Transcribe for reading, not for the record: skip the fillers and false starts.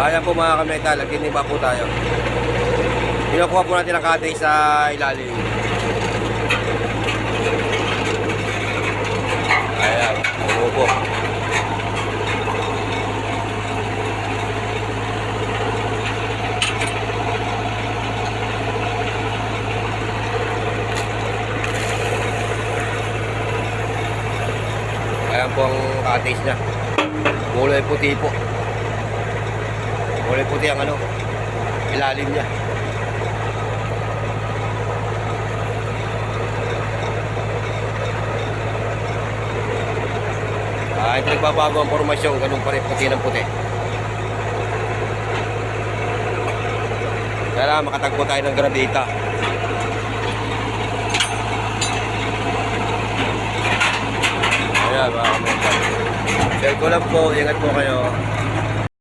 Ayan po mga kametal, nagtiniba po tayo. Kinukuha po natin ang cutting sa ilalim. Ayan, umupo. Ayan po ang cutting niya. Kulay puti po. Kulay puti ang ano, ilalim niya. Ito nagbabago ang formasyon, ganun pa rin, puti ng puti. Kaya makatagpo tayo ng gravita. Ayan, mga kametal. Share ko lang po, ingat po kayo.